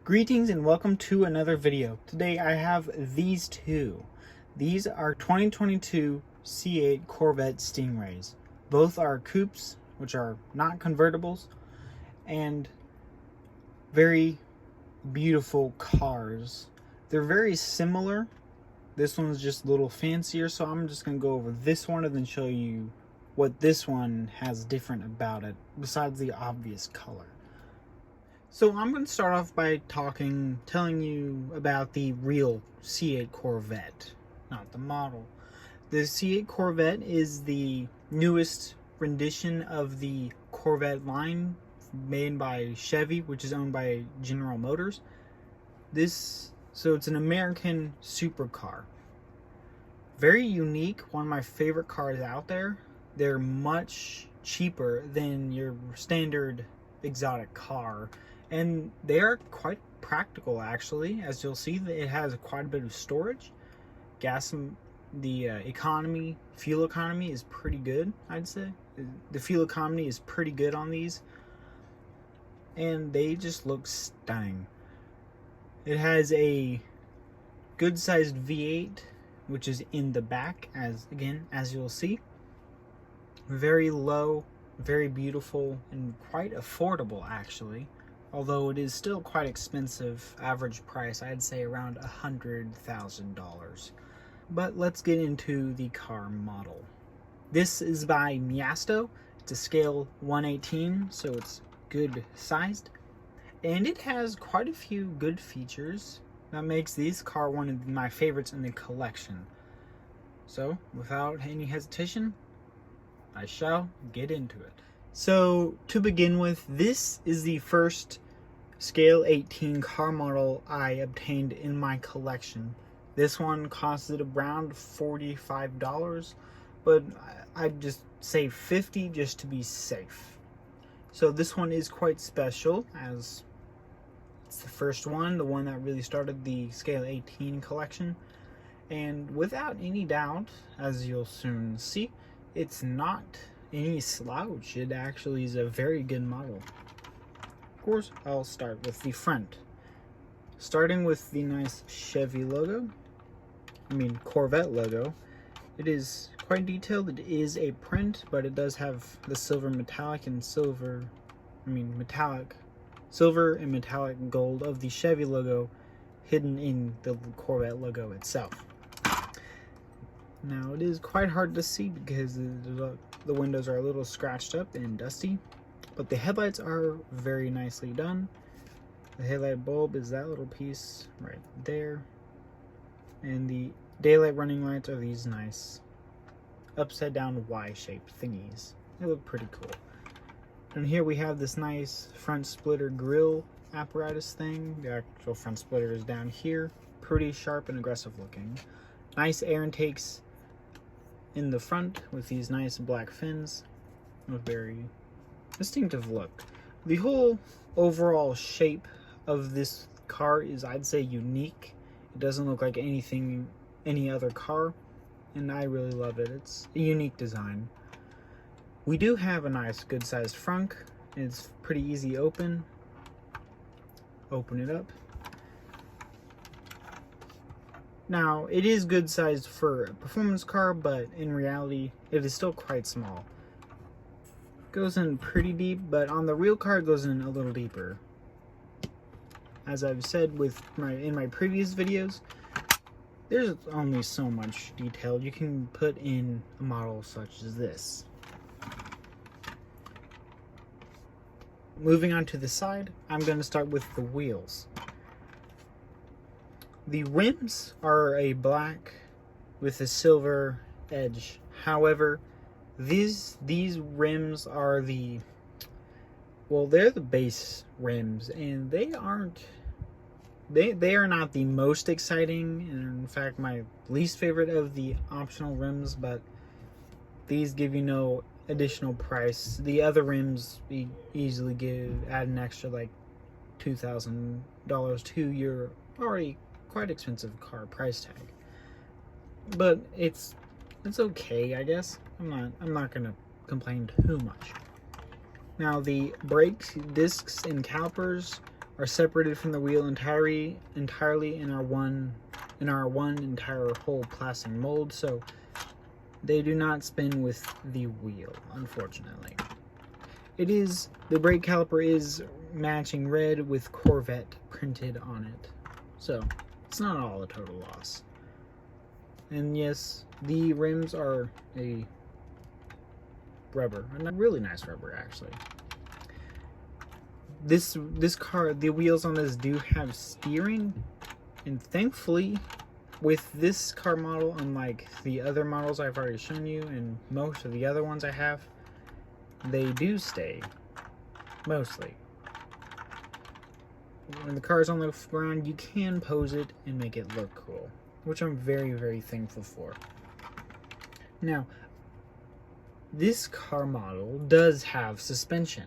Greetings and welcome to another video. Today I have these two. These are 2022 C8 Corvette Stingrays. Both are coupes, which are not convertibles, and very beautiful cars. They're very similar. This one's just a little fancier, so I'm just going to go over this one and then show you what this one has different about it, besides the obvious color. So I'm going to start off by telling you about the real C8 Corvette, not the model. The C8 Corvette is the newest rendition of the Corvette line made by Chevy, which is owned by General Motors. So it's an American supercar. Very unique, one of my favorite cars out there. They're much cheaper than your standard exotic car. And they are quite practical, actually. As you'll see, it has quite a bit of storage. Fuel economy is pretty good, I'd say. The fuel economy is pretty good on these. And they just look stunning. It has a good-sized V8, which is in the back, as you'll see. Very low, very beautiful, and quite affordable, actually. Although it is still quite expensive, average price, I'd say around $100,000. But let's get into the car model. This is by Miasto. It's a scale 1/18, so it's good sized. And it has quite a few good features that makes this car one of my favorites in the collection. So, without any hesitation, I shall get into it. So, to begin with, this is the first scale 18 car model I obtained in my collection. This one costed around $45, but I'd just say $50 just to be safe. So this one is quite special, as it's the first one, the one that really started the scale 18 collection. And without any doubt, as you'll soon see, it's not any slouch. It actually is a very good model. Of course, I'll start with the front. Starting with the nice Chevy logo, Corvette logo. It is quite detailed. It is a print, but it does have the silver and metallic gold of the Chevy logo hidden in the Corvette logo itself. Now, it is quite hard to see because the windows are a little scratched up and dusty, but the headlights are very nicely done. The headlight bulb is that little piece right there, and the daylight running lights are these nice upside down Y-shaped thingies. They look pretty cool. And here we have this nice front splitter grille apparatus thing. The actual front splitter is down here, pretty sharp and aggressive looking. Nice air intakes in the front with these nice black fins, a very distinctive look. The whole overall shape of this car is, I'd say, unique. It doesn't look like any other car, and I really love it. It's a unique design. We do have a nice good sized frunk. It's pretty easy to open it up. Now, it is good sized for a performance car, but in reality, it is still quite small. It goes in pretty deep, but on the real car, it goes in a little deeper. As I've said in my previous videos, there's only so much detail you can put in a model such as this. Moving on to the side, I'm going to start with the wheels. The rims are a black with a silver edge. However, these rims are they're the base rims, and they are not the most exciting, and in fact my least favorite of the optional rims, but these give you no additional price. The other rims easily add an extra like $2,000 to your already quite expensive car price tag. But it's okay, I guess. I'm not gonna complain too much. Now, the brakes, discs, and calipers are separated from the wheel entirely in our one entire whole plastic mold, so they do not spin with the wheel, unfortunately. The brake caliper is matching red with Corvette printed on it, so it's not all a total loss. And yes, the rims are a rubber, a really nice rubber actually. This car, the wheels on this do have steering, and thankfully with this car model, unlike the other models I've already shown you and most of the other ones I have, they do stay, mostly. When the car is on the ground, you can pose it and make it look cool, which I'm very, very thankful for. Now, this car model does have suspension.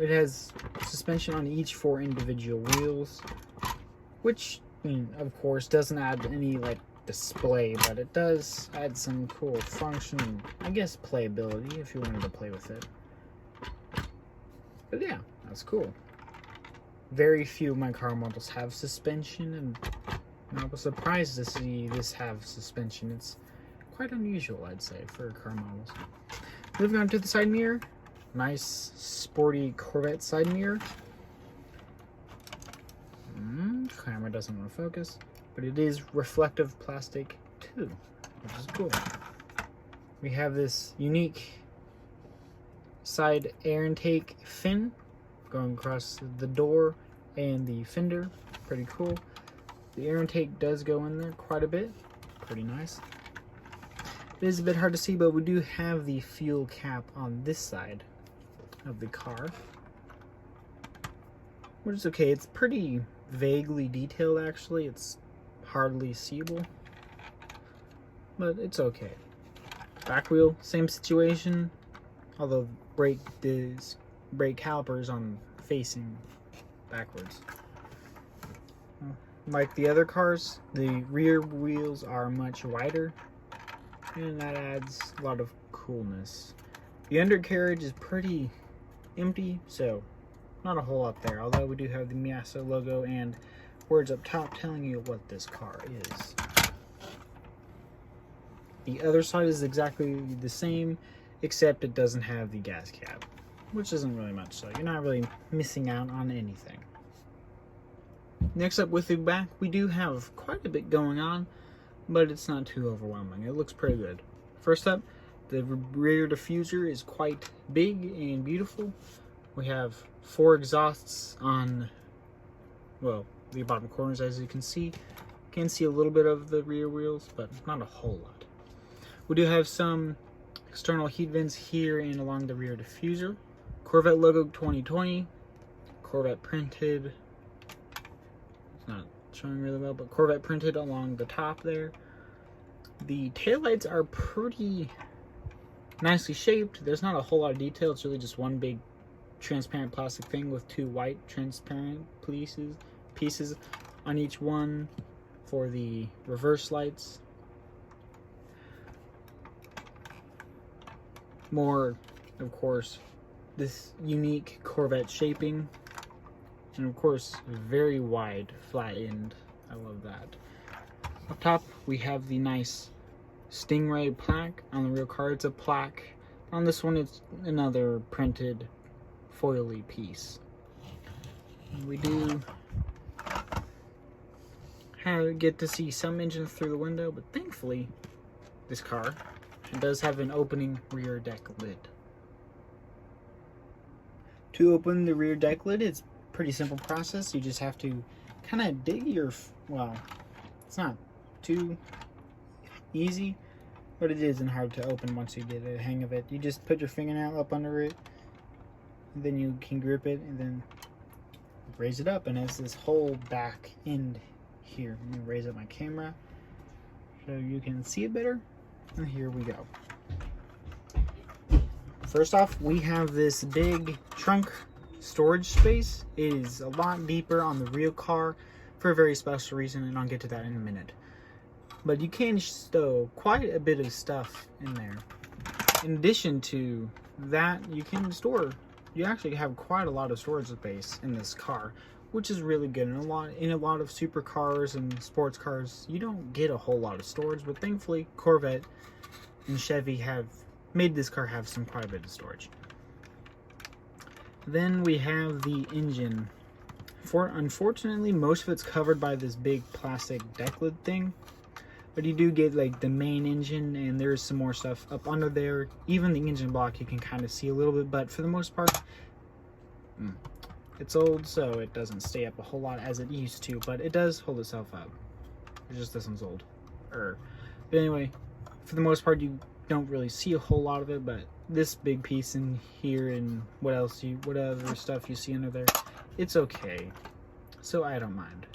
It has suspension on each 4 individual wheels, which, of course, doesn't add any like display, but it does add some cool function and I guess playability if you wanted to play with it. But yeah, that's cool. Very few of my car models have suspension, and I was surprised to see this have suspension. It's quite unusual, I'd say, for car models. Moving on to the side mirror. Nice, sporty Corvette side mirror. Camera doesn't want to focus, but it is reflective plastic too, which is cool. We have this unique side air intake fin going across the door and the fender. Pretty cool. The air intake does go in there quite a bit. Pretty nice. It is a bit hard to see, but we do have the fuel cap on this side of the car, which is okay. It's pretty vaguely detailed actually. It's hardly seeable, but it's okay. Back wheel, same situation, although brake calipers on facing backwards. Like the other cars, the rear wheels are much wider, and that adds a lot of coolness. The undercarriage is pretty empty, so not a whole lot there, although we do have the Miasto logo and words up top telling you what this car is. The other side is exactly the same, except it doesn't have the gas cap, which isn't really much, so you're not really missing out on anything. Next up, with the back, we do have quite a bit going on, but it's not too overwhelming. It looks pretty good. First up, the rear diffuser is quite big and beautiful. We have 4 exhausts on, well, the bottom corners, as you can see. You can see a little bit of the rear wheels, but not a whole lot. We do have some external heat vents here and along the rear diffuser. Corvette logo 2020, Corvette printed. It's not showing really well, but Corvette printed along the top there. The taillights are pretty nicely shaped. There's not a whole lot of detail. It's really just one big transparent plastic thing with 2 white transparent pieces on each one for the reverse lights. More, of course, this unique Corvette shaping, and of course very wide flat end. I love that. Up top we have the nice Stingray plaque. On the rear car it's a plaque. On this one it's another printed foily piece. We do get to see some engine through the window, but thankfully this car does have an opening rear deck lid. To open the rear deck lid, it's a pretty simple process. You just have to kind of dig your, well, it's not too easy, but it isn't hard to open once you get a hang of it. You just put your fingernail up under it, and then you can grip it and then raise it up, and it's this whole back end here. Let me raise up my camera so you can see it better, and here we go. First off, we have this big trunk storage space. It is a lot deeper on the real car for a very special reason, and I'll get to that in a minute. But you can stow quite a bit of stuff in there. In addition to that, you can store you actually have quite a lot of storage space in this car, which is really good. In a lot of supercars and sports cars, you don't get a whole lot of storage, but thankfully Corvette and Chevy have made this car have quite a bit of storage. Then we have the engine. Unfortunately, most of it's covered by this big plastic deck lid thing, but you do get like the main engine, and there's some more stuff up under there. Even the engine block you can kind of see a little bit, but for the most part, it's old, so it doesn't stay up a whole lot as it used to, but it does hold itself up. It's just this one's old. But anyway, for the most part, you don't really see a whole lot of it, but this big piece in here and whatever stuff you see under there, it's okay. So I don't mind.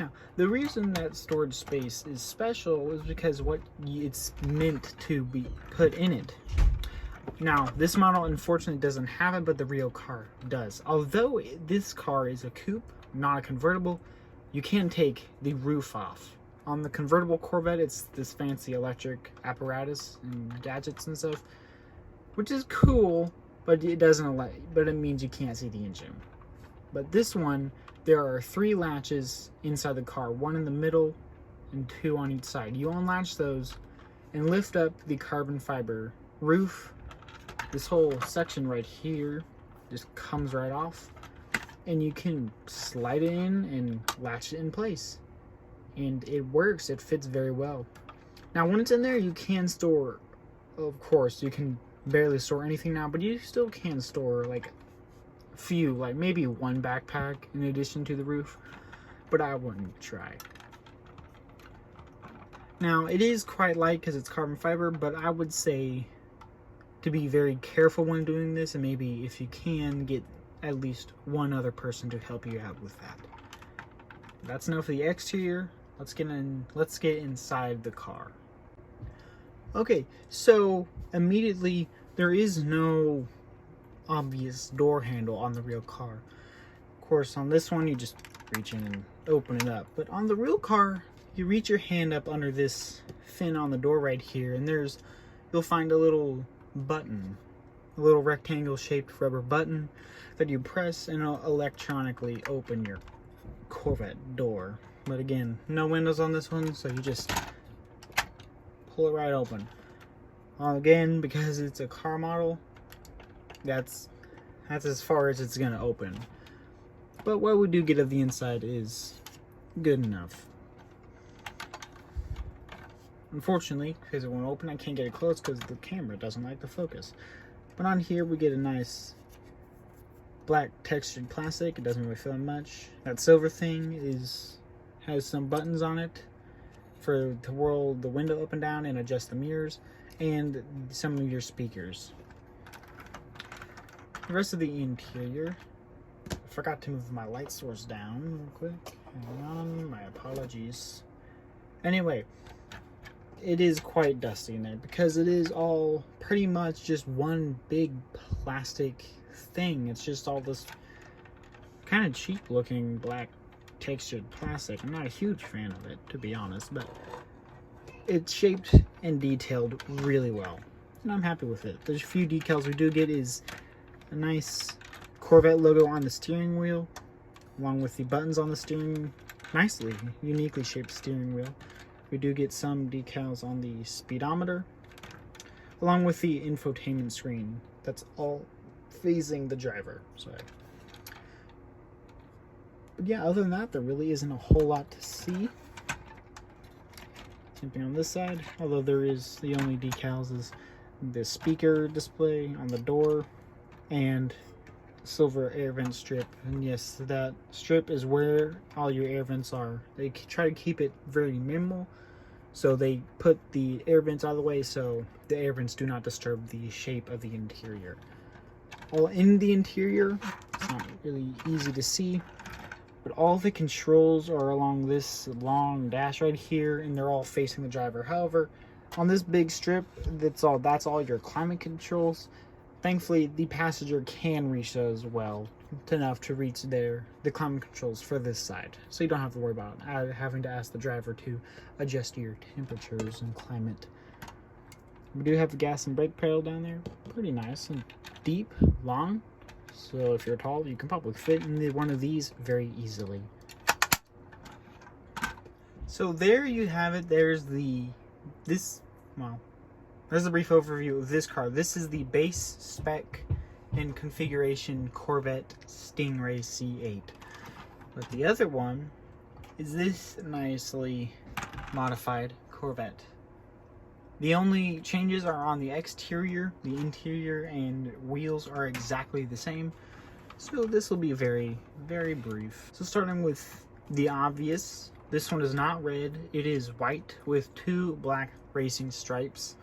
Now, the reason that storage space is special is because what it's meant to be put in it. Now, this model unfortunately doesn't have it, but the real car does. Although this car is a coupe, not a convertible, you can take the roof off. On the convertible Corvette, it's this fancy electric apparatus and gadgets and stuff, which is cool, but it means you can't see the engine. But this one, there are 3 latches inside the car, 1 in the middle and 2 on each side. You unlatch those and lift up the carbon fiber roof. This whole section right here just comes right off, and you can slide it in and latch it in place. And it works, it fits very well. Now when it's in there, you can store, of course, you can barely store anything now, but you still can store like a few, like maybe 1 backpack in addition to the roof, but I wouldn't try. Now it is quite light because it's carbon fiber, but I would say to be very careful when doing this, and maybe if you can get at least 1 other person to help you out with that. That's enough for the exterior. Let's get inside the car. Okay, so immediately there is no obvious door handle on the real car. Of course, on this one you just reach in and open it up, but on the real car you reach your hand up under this fin on the door right here, and you'll find a little button, a little rectangle shaped rubber button that you press and it'll electronically open your Corvette door. But again, no windows on this one, so you just pull it right open. Again, because it's a car model, that's as far as it's gonna open. But what we do get of the inside is good enough. Unfortunately, because it won't open, I can't get it close because the camera doesn't like the focus. But on here we get a nice black textured plastic. It doesn't really feel much. That silver thing has some buttons on it to roll the window up and down and adjust the mirrors, and some of your speakers. The rest of the interior, I forgot to move my light source down real quick. Hang on, my apologies. Anyway, it is quite dusty in there because it is all pretty much just one big plastic thing. It's just all this kind of cheap looking black textured plastic. I'm not a huge fan of it, to be honest, but it's shaped and detailed really well, and I'm happy with it. There's a few decals we do get is a nice Corvette logo on the steering wheel, along with the buttons on the steering, nicely, uniquely shaped steering wheel. We do get some decals on the speedometer, along with the infotainment screen. That's all facing the driver. Sorry. But yeah, other than that, there really isn't a whole lot to see. Same thing on this side, although the only decals is the speaker display on the door and silver air vent strip. And yes, that strip is where all your air vents are. They try to keep it very minimal, so they put the air vents out of the way so the air vents do not disturb the shape of the interior. All in the interior, it's not really easy to see, but all the controls are along this long dash right here, and they're all facing the driver. However, on this big strip, that's all your climate controls. Thankfully, the passenger can reach those well enough to reach the climate controls for this side, so you don't have to worry about having to ask the driver to adjust your temperatures and climate. We do have a gas and brake pedal down there. Pretty nice and deep, long. So if you're tall, you can probably fit in one of these very easily. So there you have it. There's there's a brief overview of this car. This is the base spec and configuration Corvette Stingray C8. But the other one is this nicely modified Corvette. The only changes are on the exterior. The interior and wheels are exactly the same. So this will be very, very brief. So starting with the obvious, this one is not red. It is white with 2 black racing stripes.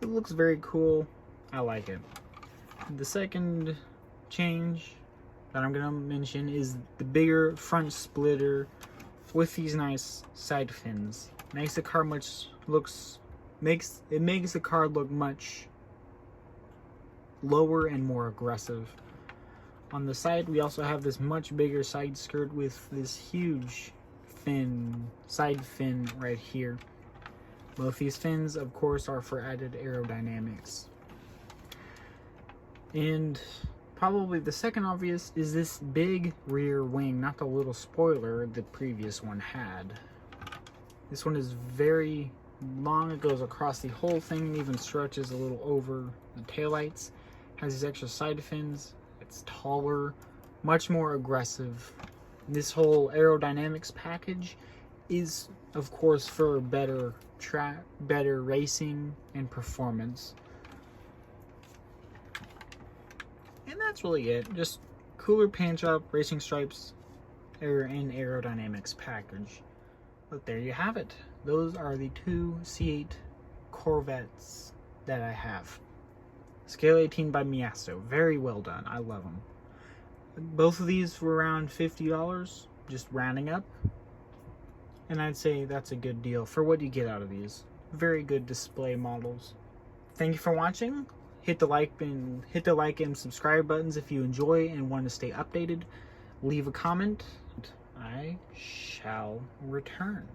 It looks very cool. I like it. The second change that I'm gonna mention is the bigger front splitter with these nice side fins. Makes the car makes the car look much lower and more aggressive. On the side, we also have this much bigger side skirt with this huge side fin right here. Both these fins, of course, are for added aerodynamics. And probably the second obvious is this big rear wing, not the little spoiler the previous one had. This one is very long. It goes across the whole thing and even stretches a little over the taillights. Has these extra side fins. It's taller, much more aggressive. This whole aerodynamics package is, of course, for better racing and performance. And that's really it. Just cooler paint job, racing stripes, and aerodynamics package. But there you have it. Those are the 2 C8 Corvettes that I have. Scale 18 by Miasto. Very well done. I love them. Both of these were around $50, just rounding up. And I'd say that's a good deal for what you get out of these. Very good display models. Thank you for watching. Hit the like and subscribe buttons if you enjoy and want to stay updated. Leave a comment. I shall return.